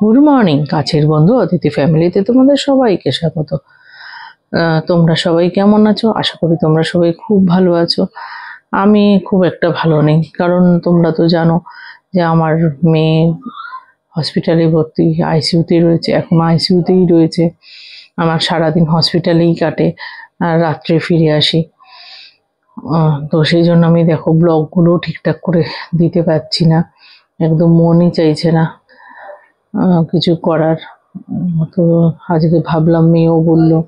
Good morning কাছের বন্ধু অতিথি ফ্যামিলিতে তোমাদের সবাইকে স্বাগত। তোমরা সবাই কেমন আছো? আশা করি তোমরা সবাই খুব ভালো আছো। আমি খুব একটা ভালো নেই, কারণ তোমরা তো জানো যে আমার মেয়ে হসপিটালে ভর্তি, আইসিইউতে রয়েছে, এখন আইসিইউতেই রয়েছে। আমার সারাদিন হসপিটালেই কাটে আর রাত্রে ফিরে আসি। তো সেই জন্য আমি দেখো ব্লগগুলো ঠিকঠাক করে দিতে পারছি না, একদম মনই চাইছে না কিছু করার। তো আজকে ভাবলাম, মেয়েও বললো,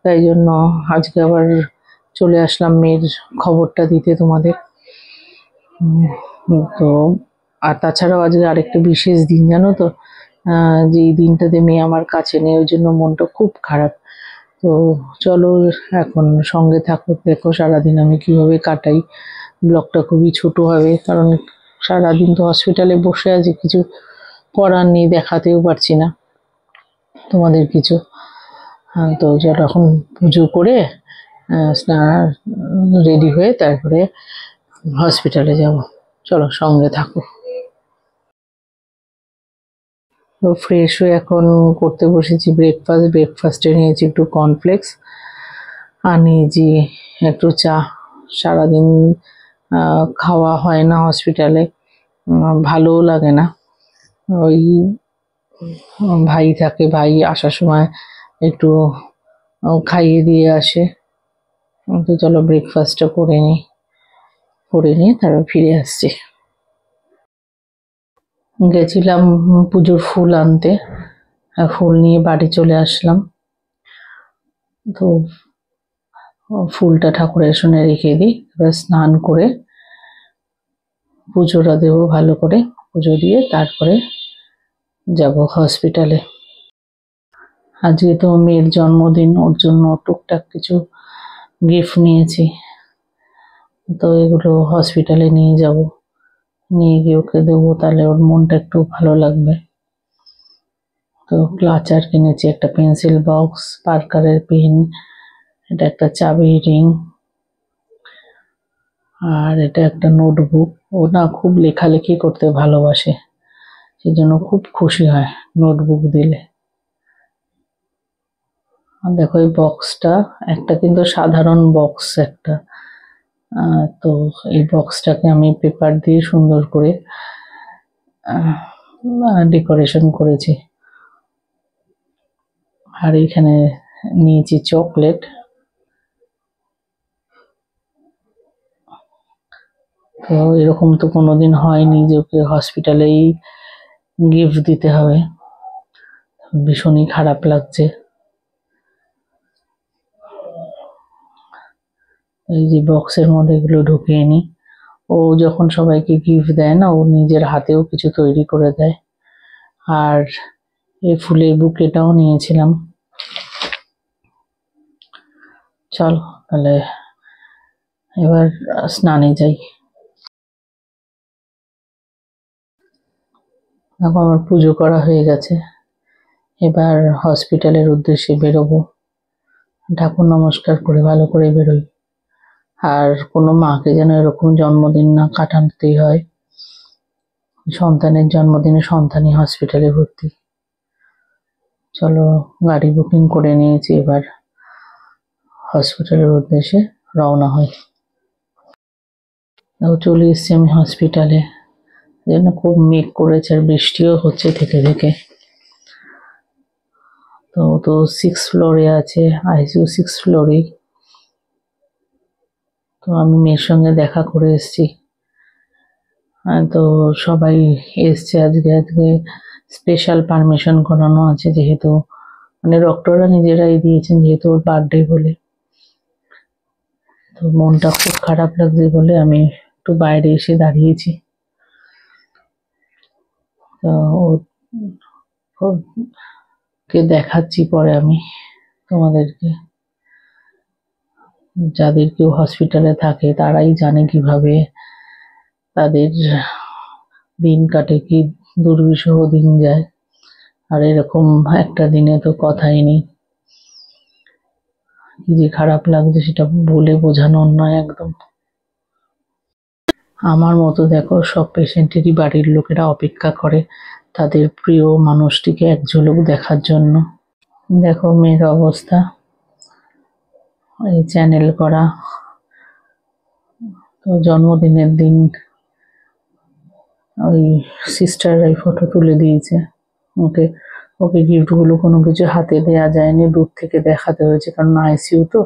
তাই জন্য আজকে আবার চলে আসলাম মেয়ের খবরটা দিতে তোমাদের। তো আর তাছাড়াও আজকে আরেকটা বিশেষ দিন, জানো তো, যে এই দিনটাতে মেয়ে আমার কাছে নেই, ওই জন্য মনটা খুব খারাপ। তো চলো এখন সঙ্গে থাকো, দেখো সারাদিন আমি কিভাবে কাটাই। ব্লগটা খুবই ছোট হবে, কারণ সারাদিন তো হসপিটালে বসে আছি, কিছু করার নেই, দেখাতেও পারছি না তোমাদের কিছু। তো চলো এখন পুজো করে স্নান রেডি হয়ে তারপরে হসপিটালে যাব। চলো সঙ্গে থাকো। তো ফ্রেশ হয়ে এখন করতে বসেছি ব্রেকফাস্টে নিয়েছি একটু কর্নফ্লেক্স আর নিয়েছি একটু চা। সারাদিন খাওয়া হয় না হসপিটালে, ভালোও লাগে না। ওই ভাই থাকে, ভাই আসার সময় একটু খাইয়ে দিয়ে আসে। তো চলো ব্রেকফাস্টটা করে নিয়ে তারপর ফিরে আসছি। গেছিলাম পুজোর ফুল আনতে, ফুল নিয়ে বাড়ি চলে আসলাম। তো ফুলটা ঠাকুরের সামনে রেখে দিই, এবার স্নান করে পুজোটা দেবো ভালো করে। পুজো দিয়ে তারপরে যাব হসপিটালে। আজকে তো মেয়ের জন্মদিন, ওর জন্য টুকটাক কিছু গিফট নিয়েছি, তো এগুলো হসপিটালে নিয়ে যাব, নিয়ে গিয়ে ওকে দেবো, তাহলে ওর মনটা একটু ভালো লাগবে। তো ক্লাচার কিনেছি, একটা পেন্সিল বক্স, পার্কারের পেন, এটা একটা চাবি রিং, আর এটা একটা নোটবুক। ও না খুব লেখালেখি করতে ভালোবাসে, সেই জন্য খুব খুশি হয় নোটবুক দিলে। আর দেখো এই বক্সটা, একটা কিন্তু সাধারণ বক্স একটা, তো এই বক্সটাকে আমি পেপার দিয়ে সুন্দর করে ডেকোরেশন করেছি। আর এখানে নিয়েছি চকলেট। তো এরকম তো কোনোদিন হয়নি যে ওকে হসপিটালেই গিফট দিতে হবে, ভীষণই খারাপ লাগছে। এই যে বক্সের মধ্যে এগুলো ঢুকিয়ে নিই। ও যখন সবাইকে গিফট দেয় না, ও নিজের হাতেও কিছু তৈরি করে দেয়। আর এই ফুলের বুকেটাও নিয়েছিলাম। চল তাহলে এবার স্নানে যাই। দেখো আমার পুজো করা হয়ে গেছে, এবার হসপিটালের উদ্দেশ্যে বেরোবো। ঠাকুর নমস্কার করে ভালো করে বেরোই। আর কোনো মাকে যেন এরকম জন্মদিন না কাটাতেই হয়, সন্তানের জন্মদিনে সন্তানই হসপিটালে ভর্তি। চলো গাড়ি বুকিং করে নিয়েছি, এবার হসপিটালের উদ্দেশ্যে রওনা হই। চলে এসছি আমি হসপিটালে, যেন খুব মেঘ করেছে আর বৃষ্টিও হচ্ছে থেকে থেকে। তো 6 ফ্লোরে আছে, আইসিইউ 6 ফ্লোরেই। তো আমি মেয়ের সঙ্গে দেখা করে এসছি। তো সবাই এসছে আজকে স্পেশাল পারমিশন করানো আছে, যেহেতু মানে ডক্টররা নিজেরাই দিয়েছেন, যেহেতু ওর বার্থডে বলে। তো মনটা খুব খারাপ লাগছে বলে আমি একটু বাইরে এসে দাঁড়িয়েছি। তো ওকে দেখাচ্ছি পরে আমি তোমাদেরকে। যাদের কেউ হসপিটালে থাকে তারাই জানে কিভাবে তাদের দিন কাটে, কি দুর্বিষহ দিন যায়। আর এরকম একটা দিনে তো কথাই নেই, কি যে খারাপ লাগছে সেটা বলে বোঝানোর নয় একদম। আমার মতো দেখো সব পেশেন্টেরই বাড়ির লোকেরা অপেক্ষা করে তাদের প্রিয় মানুষটিকে এক ঝলক দেখার জন্য। দেখো মেয়ের অবস্থা, এই চ্যানেল করা। তো জন্মদিনের দিন ওই সিস্টাররাই ফটো তুলে দিয়েছে ওকে। ওকে গিফটগুলো কোনো কিছু হাতে দেওয়া যায়নি, দূর থেকে দেখাতে হয়েছে, কারণ আইসিইউ তো।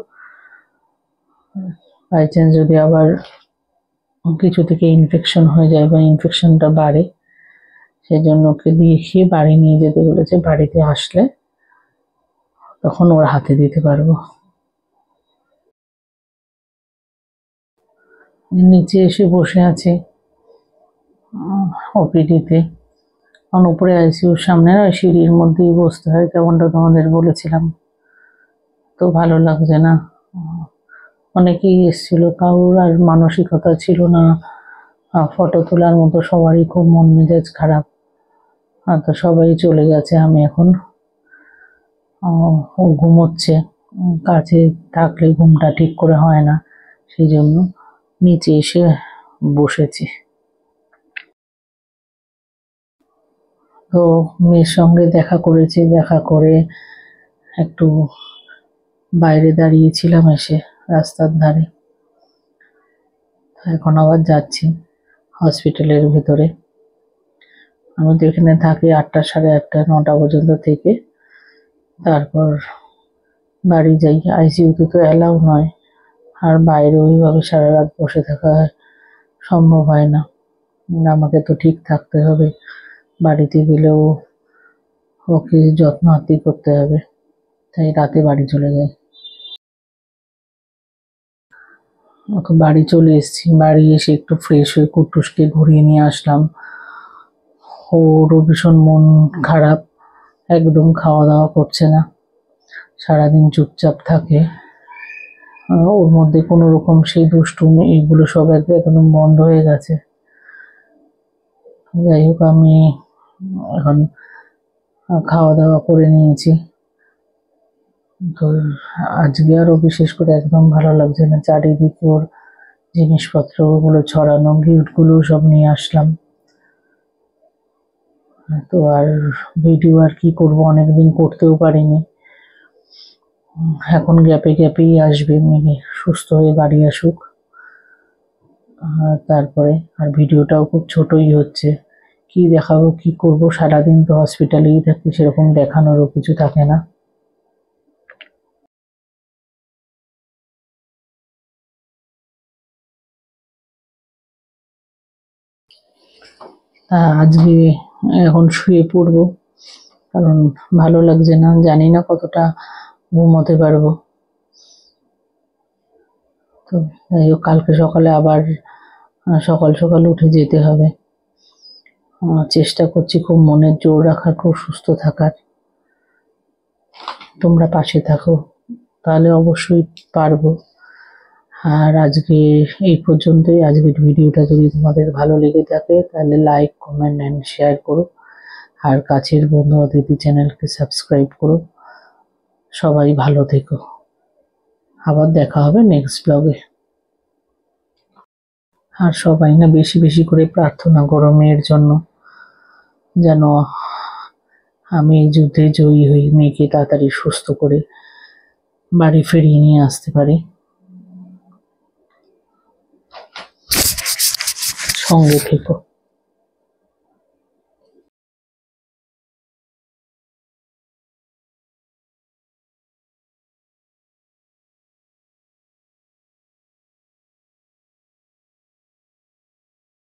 বাই চান্স যদি আবার কিছু থেকে ইনফেকশন হয়ে যায় বা ইনফেকশনটা বাড়ে, সেই জন্য ওকে দেখিয়ে বাড়ি নিয়ে যেতে বলেছে। বাড়িতে আসলে তখন ওর হাতে দিতে পারবো। নিচে এসে বসে আছে ওপিডিতে, কারণ উপরে আইসিইউর সামনে ওই সিঁড়ির মধ্যেই বসতে হয়, তেমনটা তোমাদের বলেছিলাম। তো ভালো লাগছে না। অনেকেই এসেছিল, কারোর আর মানসিকতা ছিল না ফটো তোলার মতো। সবারই খুব মন মেজাজ খারাপ। তো সবাই চলে গেছে। আমি এখন ও ঘুমোচ্ছে। কাছে থাকলে ঘুমটা ঠিক করে হয় না, সেই জন্য নিচে এসে বসেছি। তো মেয়ের সঙ্গে দেখা করেছি, দেখা করে একটু বাইরে দাঁড়িয়েছিলাম এসে রাস্তার ধারে। এখন আবার যাচ্ছি হসপিটালের ভেতরে। আমি তো এখানে থাকি 8টা, সাড়ে 8টা, 9টা পর্যন্ত থেকে তারপর বাড়ি যাই। আইসিইউতে তো অ্যালাউ নয়, আর বাইরে ওইভাবে সারা রাত বসে থাকা সম্ভব হয় না। আমাকে তো ঠিক থাকতে হবে, বাড়িতে গেলেও ওকে যত্ন আত্তি করতে হবে, তাই রাতে বাড়ি চলে যাই। ওকে বাড়ি চলে এসেছি। বাড়ি এসে একটু ফ্রেশ হয়ে কুট্টুসকে ঘুরিয়ে নিয়ে আসলাম। ওরও ভীষণ মন খারাপ, একদম খাওয়া দাওয়া করছে না, সারাদিন চুপচাপ থাকে। ওর মধ্যে কোনো রকম সেই দুষ্টুমি এগুলো সব একদম বন্ধ হয়ে গেছে। যাই হোক, আমি এখন খাওয়া দাওয়া করে নিয়েছি। তো আজকে আরও বিশেষ করে একদম ভালো লাগছে না। চারিদিকে ওর জিনিসপত্র ওগুলো ছড়ানো, গিফটগুলো সব নিয়ে আসলাম। তো আর ভিডিও আর কি করবো, অনেকদিন করতেও পারিনি। এখন গ্যাপে গ্যাপেই আসবে, মেয়ে সুস্থ হয়ে বাড়ি আসুক। তারপরে আর ভিডিওটাও খুব ছোটই হচ্ছে। কি দেখাবো, কি করব, সারাদিন তো হসপিটালেই থাকি, সেরকম দেখানোরও কিছু থাকে না। তা আজকে এখন শুয়ে পড়বো, কারণ ভালো লাগছে না। জানি না কতটা ঘুমোতে পারবো। তো যাই হোক, কালকে সকালে আবার সকাল সকাল উঠে যেতে হবে। চেষ্টা করছি খুব মনের জোর রাখার, খুব সুস্থ থাকার। তোমরা পাশে থাকো, তাহলে অবশ্যই পারবো। আর আজকে এই পর্যন্তই। আজকের ভিডিওটা যদি তোমাদের ভালো লেগে থাকে তাহলে লাইক, কমেন্ট অ্যান্ড শেয়ার করো। আর কাছের বন্ধু অতিথি চ্যানেলকে সাবস্ক্রাইব করো। সবাই ভালো থেকো। আবার দেখা হবে নেক্সট ব্লগে। আর সবাই না বেশি বেশি করে প্রার্থনা করো মেয়ের জন্য, যেন আমি এই যুদ্ধে জয়ী হই, মেয়েকে তাড়াতাড়ি সুস্থ করে বাড়ি ফিরিয়ে নিয়ে আসতে পারি। সঙ্গে থেকো।